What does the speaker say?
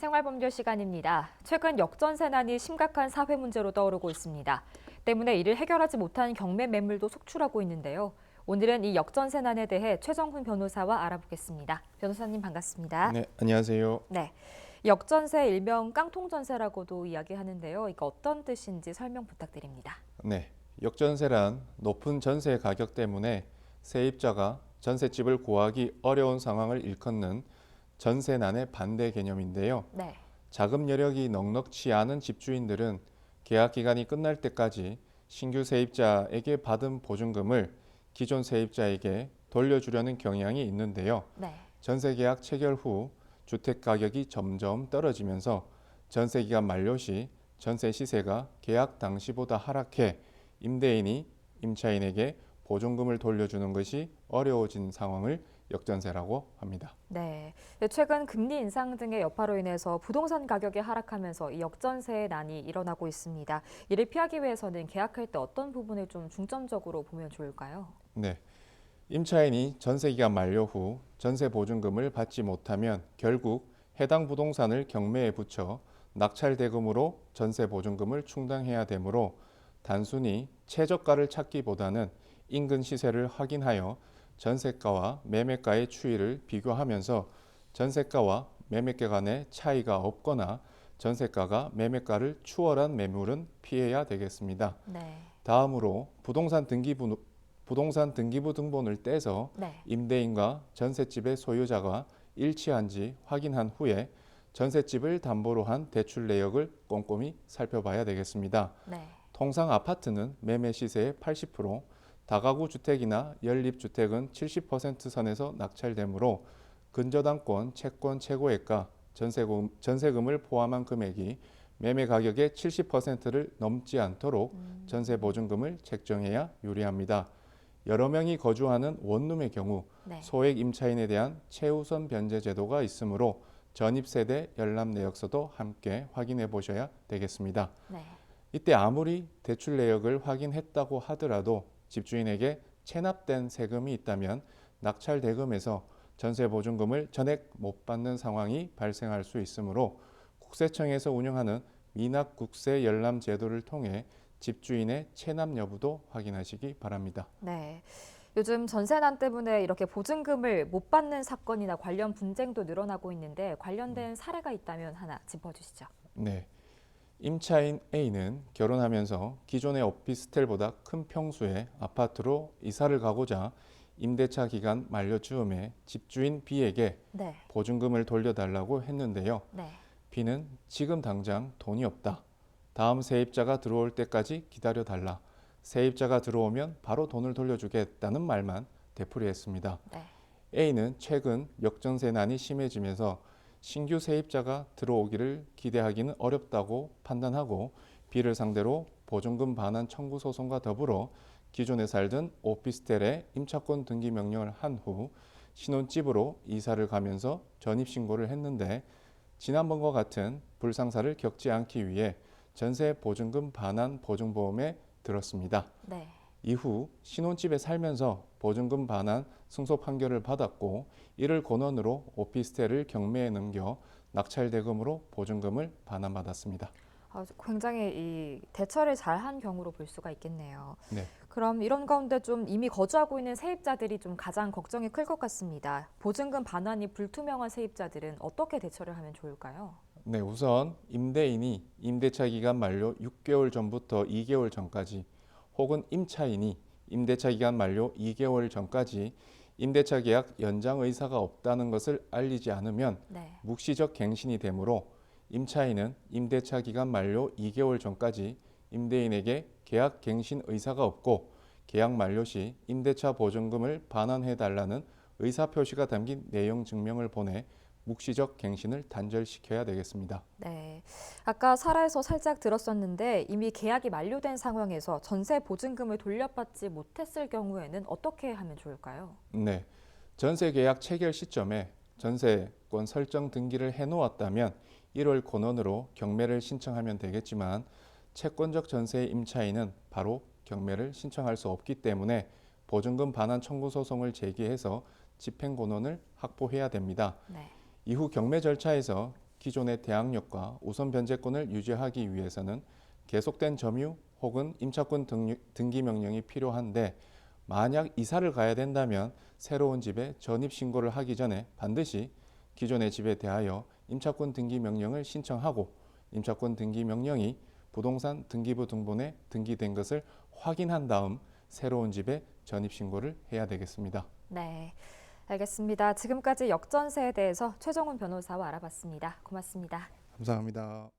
생활법률 시간입니다. 최근 역전세난이 심각한 사회 문제로 떠오르고 있습니다. 때문에 이를 해결하지 못한 경매 매물도 속출하고 있는데요. 오늘은 이 역전세난에 대해 최정훈 변호사와 알아보겠습니다. 변호사님 반갑습니다. 네, 안녕하세요. 네, 역전세 일명 깡통전세라고도 이야기하는데요. 이거 어떤 뜻인지 설명 부탁드립니다. 네, 역전세란 높은 전세 가격 때문에 세입자가 전셋집을 구하기 어려운 상황을 일컫는 전세난의 반대 개념인데요. 네. 자금 여력이 넉넉치 않은 집주인들은 계약 기간이 끝날 때까지 신규 세입자에게 받은 보증금을 기존 세입자에게 돌려주려는 경향이 있는데요. 네. 전세 계약 체결 후 주택 가격이 점점 떨어지면서 전세 기간 만료 시 전세 시세가 계약 당시보다 하락해 임대인이 임차인에게 보증금을 돌려주는 것이 어려워진 상황을 역전세라고 합니다. 네, 최근 금리 인상 등의 여파로 인해서 부동산 가격이 하락하면서 이 역전세의 난이 일어나고 있습니다. 이를 피하기 위해서는 계약할 때 어떤 부분을 좀 중점적으로 보면 좋을까요? 네, 임차인이 전세 기간 만료 후 전세 보증금을 받지 못하면 결국 해당 부동산을 경매에 붙여 낙찰 대금으로 전세 보증금을 충당해야 되므로 단순히 최저가를 찾기보다는 인근 시세를 확인하여 전세가와 매매가의 추이를 비교하면서 전세가와 매매가 간의 차이가 없거나 전세가가 매매가를 추월한 매물은 피해야 되겠습니다. 네. 다음으로 부동산 등기부 등본을 떼서 네. 임대인과 전셋집의 소유자가 일치한지 확인한 후에 전셋집을 담보로 한 대출 내역을 꼼꼼히 살펴봐야 되겠습니다. 네. 통상 아파트는 매매 시세의 80%, 다가구 주택이나 연립주택은 70% 선에서 낙찰되므로 근저당권, 채권 최고액과 전세금을 포함한 금액이 매매 가격의 70%를 넘지 않도록 전세 보증금을 책정해야 유리합니다. 여러 명이 거주하는 원룸의 경우 네. 소액 임차인에 대한 최우선 변제 제도가 있으므로 전입세대 열람 내역서도 함께 확인해 보셔야 되겠습니다. 네. 이때 아무리 대출 내역을 확인했다고 하더라도 집주인에게 체납된 세금이 있다면 낙찰 대금에서 전세 보증금을 전액 못 받는 상황이 발생할 수 있으므로 국세청에서 운영하는 미납국세 열람 제도를 통해 집주인의 체납 여부도 확인하시기 바랍니다. 네. 요즘 전세난 때문에 이렇게 보증금을 못 받는 사건이나 관련 분쟁도 늘어나고 있는데 관련된 사례가 있다면 하나 짚어주시죠. 네. 임차인 A는 결혼하면서 기존의 오피스텔보다 큰 평수의 아파트로 이사를 가고자 임대차 기간 만료 즈음에 집주인 B에게 네. 보증금을 돌려달라고 했는데요. 네. B는 지금 당장 돈이 없다. 다음 세입자가 들어올 때까지 기다려달라. 세입자가 들어오면 바로 돈을 돌려주겠다는 말만 되풀이했습니다. 네. A는 최근 역전세난이 심해지면서 신규 세입자가 들어오기를 기대하기는 어렵다고 판단하고 B를 상대로 보증금 반환 청구 소송과 더불어 기존에 살던 오피스텔에 임차권 등기 명령을 한 후 신혼집으로 이사를 가면서 전입신고를 했는데 지난번과 같은 불상사를 겪지 않기 위해 전세 보증금 반환 보증보험에 들었습니다. 네. 이후 신혼집에 살면서 보증금 반환 승소 판결을 받았고 이를 권한으로 오피스텔을 경매에 넘겨 낙찰 대금으로 보증금을 반환받았습니다. 굉장히 이 대처를 잘한 경우로 볼 수가 있겠네요. 네. 그럼 이런 가운데 좀 이미 거주하고 있는 세입자들이 좀 가장 걱정이 클 것 같습니다. 보증금 반환이 불투명한 세입자들은 어떻게 대처를 하면 좋을까요? 네, 우선 임대인이 임대차 기간 만료 6개월 전부터 2개월 전까지 혹은 임차인이 임대차 기간 만료 2개월 전까지 임대차 계약 연장 의사가 없다는 것을 알리지 않으면 네. 묵시적 갱신이 되므로 임차인은 임대차 기간 만료 2개월 전까지 임대인에게 계약 갱신 의사가 없고 계약 만료 시 임대차 보증금을 반환해달라는 의사표시가 담긴 내용 증명을 보내 묵시적 갱신을 단절시켜야 되겠습니다. 네. 아까 사례에서 살짝 들었었는데 이미 계약이 만료된 상황에서 전세 보증금을 돌려받지 못했을 경우에는 어떻게 하면 좋을까요? 네, 전세 계약 체결 시점에 전세권 설정 등기를 해놓았다면 1월 권원으로 경매를 신청하면 되겠지만 채권적 전세의 임차인은 바로 경매를 신청할 수 없기 때문에 보증금 반환 청구 소송을 제기해서 집행 권원을 확보해야 됩니다. 네. 이후 경매 절차에서 기존의 대항력과 우선 변제권을 유지하기 위해서는 계속된 점유 혹은 임차권 등기 명령이 필요한데 만약 이사를 가야 된다면 새로운 집에 전입 신고를 하기 전에 반드시 기존의 집에 대하여 임차권 등기 명령을 신청하고 임차권 등기 명령이 부동산 등기부 등본에 등기된 것을 확인한 다음 새로운 집에 전입 신고를 해야 되겠습니다. 네, 알겠습니다. 지금까지 역전세에 대해서 최정훈 변호사와 알아봤습니다. 고맙습니다. 감사합니다.